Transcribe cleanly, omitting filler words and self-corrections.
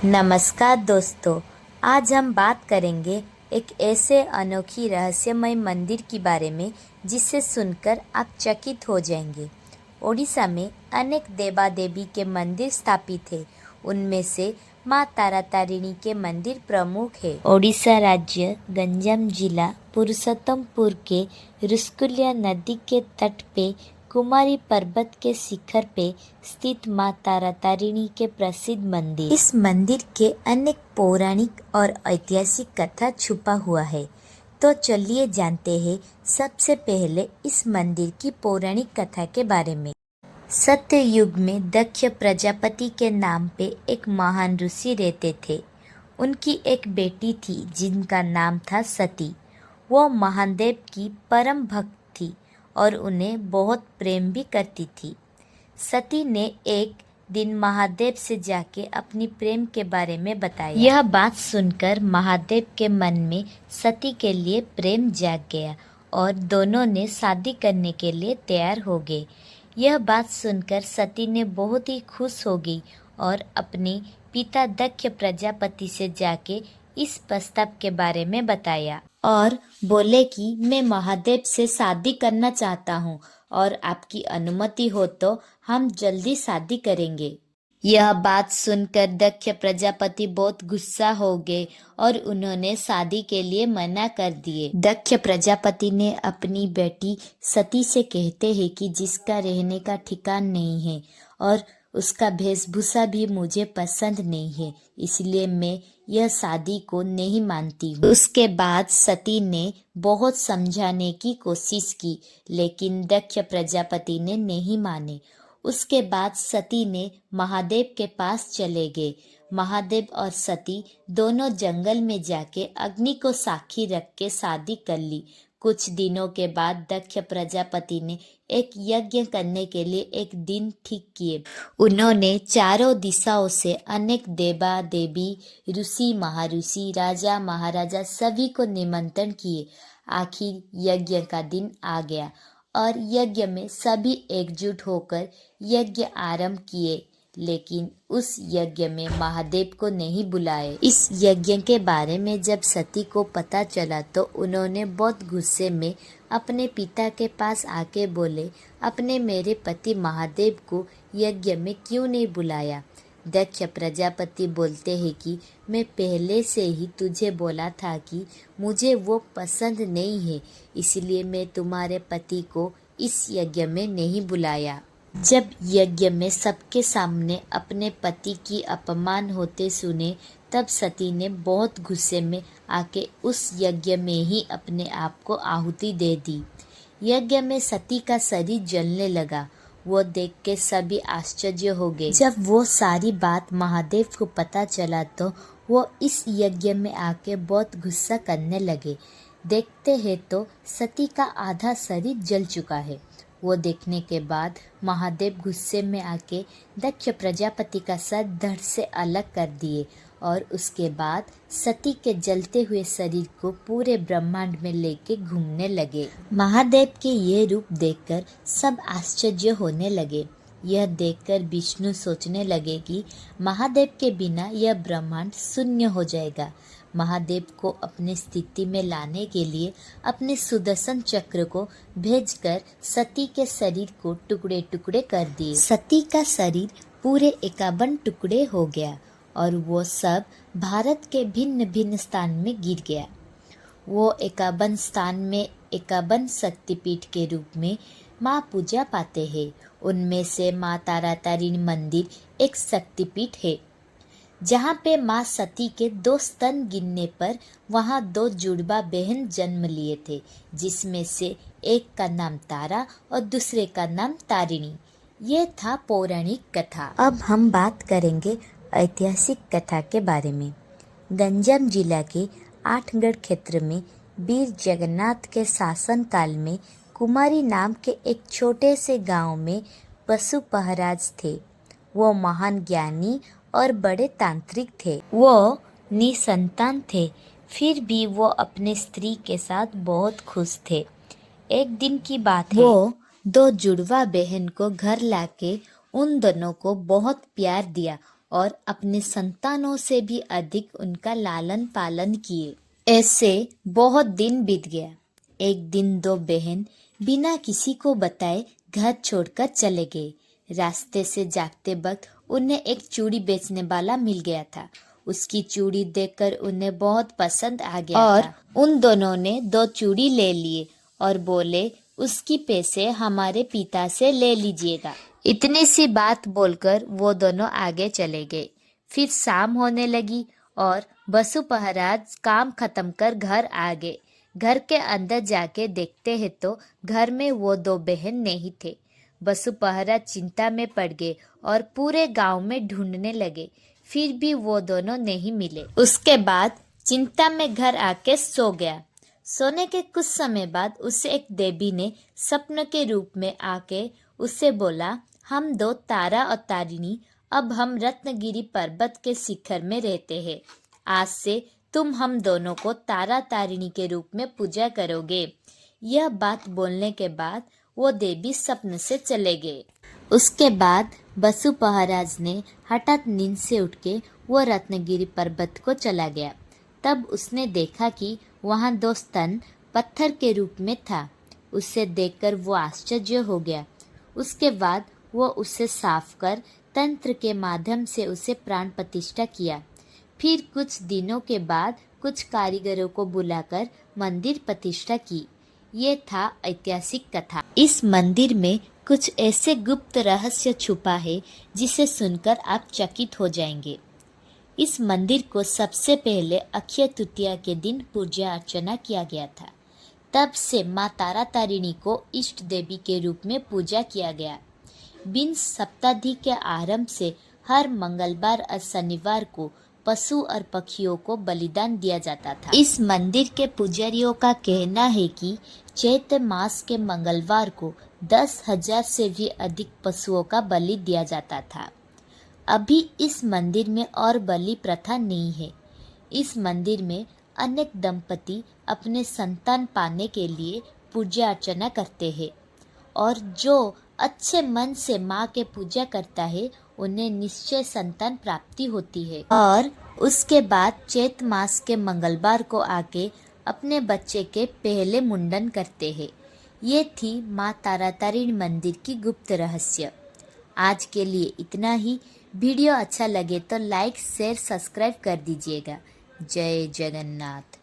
नमस्कार दोस्तों, आज हम बात करेंगे एक ऐसे अनोखी रहस्यमय मंदिर के बारे में जिसे सुनकर आप चकित हो जाएंगे। ओडिशा में अनेक देवा देवी के मंदिर स्थापित हैं। उनमें से माँ तारातारिणी के मंदिर प्रमुख है। ओडिशा राज्य गंजाम जिला पुरुषोत्तमपुर के रुस्कुलिया नदी के तट पे कुमारी पर्वत के शिखर पे स्थित माँ तारातारिणी के प्रसिद्ध मंदिर। इस मंदिर के अनेक पौराणिक और ऐतिहासिक कथा छुपा हुआ है। तो चलिए जानते हैं सबसे पहले इस मंदिर की पौराणिक कथा के बारे में। सत्य युग में दक्ष प्रजापति के नाम पे एक महान ऋषि रहते थे। उनकी एक बेटी थी जिनका नाम था सती। वो महादेव की परम भक्त थी और उन्हें बहुत प्रेम भी करती थी। सती ने एक दिन महादेव से जाके अपनी प्रेम के बारे में बताया। यह बात सुनकर महादेव के मन में सती के लिए प्रेम जाग गया और दोनों ने शादी करने के लिए तैयार हो गए। यह बात सुनकर सती ने बहुत ही खुश हो गई और अपने पिता दक्ष प्रजापति से जाके इस प्रस्ताव के बारे में बताया और बोले कि मैं महादेव से शादी करना चाहता हूँ और आपकी अनुमति हो तो हम जल्दी शादी करेंगे। यह बात सुनकर दक्ष प्रजापति बहुत गुस्सा हो गए और उन्होंने शादी के लिए मना कर दिए। दक्ष प्रजापति ने अपनी बेटी सती से कहते हैं कि जिसका रहने का ठिकान नहीं है और उसका वेशभूषा भी मुझे पसंद नहीं है, इसलिए मैं यह शादी को नहीं मानती हूँ। उसके बाद सती ने बहुत समझाने की कोशिश की, लेकिन दक्ष प्रजापति ने नहीं माने। उसके बाद सती ने महादेव के पास चले गए। महादेव और सती दोनों जंगल में जाके अग्नि को साक्षी रख के शादी कर ली। कुछ दिनों के बाद दक्ष प्रजापति ने एक यज्ञ करने के लिए एक दिन ठीक किए। उन्होंने चारों दिशाओं से अनेक देवा देवी, ऋषि महर्षि, राजा महाराजा सभी को निमंत्रण किए। आखिर यज्ञ का दिन आ गया और यज्ञ में सभी एकजुट होकर यज्ञ आरंभ किए, लेकिन उस यज्ञ में महादेव को नहीं बुलाए। इस यज्ञ के बारे में जब सती को पता चला तो उन्होंने बहुत गुस्से में अपने पिता के पास आके बोले, अपने मेरे पति महादेव को यज्ञ में क्यों नहीं बुलाया। दक्ष प्रजापति बोलते हैं कि मैं पहले से ही तुझे बोला था कि मुझे वो पसंद नहीं है, इसलिए मैं तुम्हारे पति को इस यज्ञ में नहीं बुलाया। जब यज्ञ में सबके सामने अपने पति की अपमान होते सुने तब सती ने बहुत गुस्से में आके उस यज्ञ में ही अपने आप को आहुति दे दी। यज्ञ में सती का शरीर जलने लगा। वो देख के सभी आश्चर्य हो गए। जब वो सारी बात महादेव को पता चला तो वो इस यज्ञ में आके बहुत गुस्सा करने लगे। देखते हैं तो सती का आधा शरीर जल चुका है। वो देखने के बाद महादेव गुस्से में आके दक्ष प्रजापति का सर धड़ से अलग कर दिए और उसके बाद सती के जलते हुए शरीर को पूरे ब्रह्मांड में लेके घूमने लगे। महादेव के ये रूप देखकर सब आश्चर्य होने लगे। यह देखकर विष्णु सोचने लगे कि महादेव के बिना यह ब्रह्मांड शून्य हो जाएगा। महादेव को अपने स्थिति में लाने के लिए अपने सुदर्शन चक्र को भेजकर सती के शरीर को टुकड़े टुकड़े कर दिए। सती का शरीर पूरे 51 टुकड़े हो गया और वो सब भारत के भिन्न भिन्न स्थान में गिर गया। वो 51 स्थान में 51 शक्तिपीठ के रूप में माँ पूजा पाते हैं। उनमें से माँ तारातारिणी मंदिर एक शक्तिपीठ है। जहाँ पे माँ सती के 2 स्तन गिरने पर वहाँ 2 जुड़वा बहन जन्म लिए थे, जिसमें से एक का नाम तारा और दूसरे का नाम तारिणी। ये था पौराणिक कथा। अब हम बात करेंगे ऐतिहासिक कथा के बारे में। गंजाम जिला के आठगढ़ क्षेत्र में वीर जगन्नाथ के शासन काल में कुमारी नाम के एक छोटे से गांव में पशु पहराज थे। वो महान ज्ञानी और बड़े तांत्रिक थे। वो निसंतान थे, फिर भी वो अपने स्त्री के साथ बहुत खुश थे। एक दिन की बात है, वो 2 जुड़वा बहन को घर लाके उन दोनों को बहुत प्यार दिया और अपने संतानों से भी अधिक उनका लालन पालन किए। ऐसे बहुत दिन बीत गया। एक दिन दो बहन बिना किसी को बताए घर छोड़कर चले गए। रास्ते से जाते वक्त उन्हें एक चूड़ी बेचने वाला मिल गया था। उसकी चूड़ी देखकर उन्हें बहुत पसंद आ गया और उन दोनों ने दो चूड़ी ले लिए और बोले, उसकी पैसे हमारे पिता से ले लीजिएगा। इतनी सी बात बोलकर वो दोनों आगे चले गए। फिर शाम होने लगी और बसु महाराज काम खत्म कर घर आ गए। घर के अंदर जाके देखते हैं तो घर में वो दो बहन नहीं थे। बसु महाराज चिंता में पड़ गए और पूरे गांव में ढूंढने लगे, फिर भी वो दोनों नहीं मिले। उसके बाद चिंता में घर आके सो गया। सोने के कुछ समय बाद उसे एक देवी ने स्वप्न के रूप में आके उससे बोला, हम दो तारा और तारिणी अब हम रत्नगिरी पर्वत के शिखर में रहते हैं। आज से तुम हम दोनों को तारा तारिणी के रूप में पूजा करोगे। यह बात बोलने के बाद वो देवी स्वप्न से चले गए। उसके बाद बसु महाराज ने हठात नींद से उठ के वो रत्नगिरी पर्वत को चला गया। तब उसने देखा कि वहाँ दो स्तन पत्थर के रूप में था। उसे देखकर वो आश्चर्य हो गया। उसके बाद वो उसे साफ कर तंत्र के माध्यम से उसे प्राण प्रतिष्ठा किया। फिर कुछ दिनों के बाद कुछ कारीगरों को बुलाकर मंदिर प्रतिष्ठा की। ये था ऐतिहासिक कथा। इस मंदिर में कुछ ऐसे गुप्त रहस्य छुपा है जिसे सुनकर आप चकित हो जाएंगे। इस मंदिर को सबसे पहले अक्षय तृतीया के दिन पूजा अर्चना किया गया था। तब से माँ तारा तारिणी को इष्ट देवी के रूप में पूजा किया गया। बिन सप्ताधि के आरंभ से हर मंगलवार और शनिवार को पशु और पक्षियों को बलिदान दिया जाता था। इस मंदिर के पुजारियों का कहना है कि चैत्र मास के मंगलवार को 10,000 से भी अधिक पशुओं का बलि दिया जाता था। अभी इस मंदिर में और बलि प्रथा नहीं है। इस मंदिर में अनेक दंपति अपने संतान पाने के लिए पूजा अर्चना करते हैं और जो अच्छे मन से माँ के पूजा करता है उन्हें निश्चय संतान प्राप्ति होती है। और उसके बाद चैत्र मास के मंगलवार को आके अपने बच्चे के पहले मुंडन करते हैं। ये थी माँ तारा तारिणी मंदिर की गुप्त रहस्य। आज के लिए इतना ही। वीडियो अच्छा लगे तो लाइक शेयर सब्सक्राइब कर दीजिएगा। जय जगन्नाथ।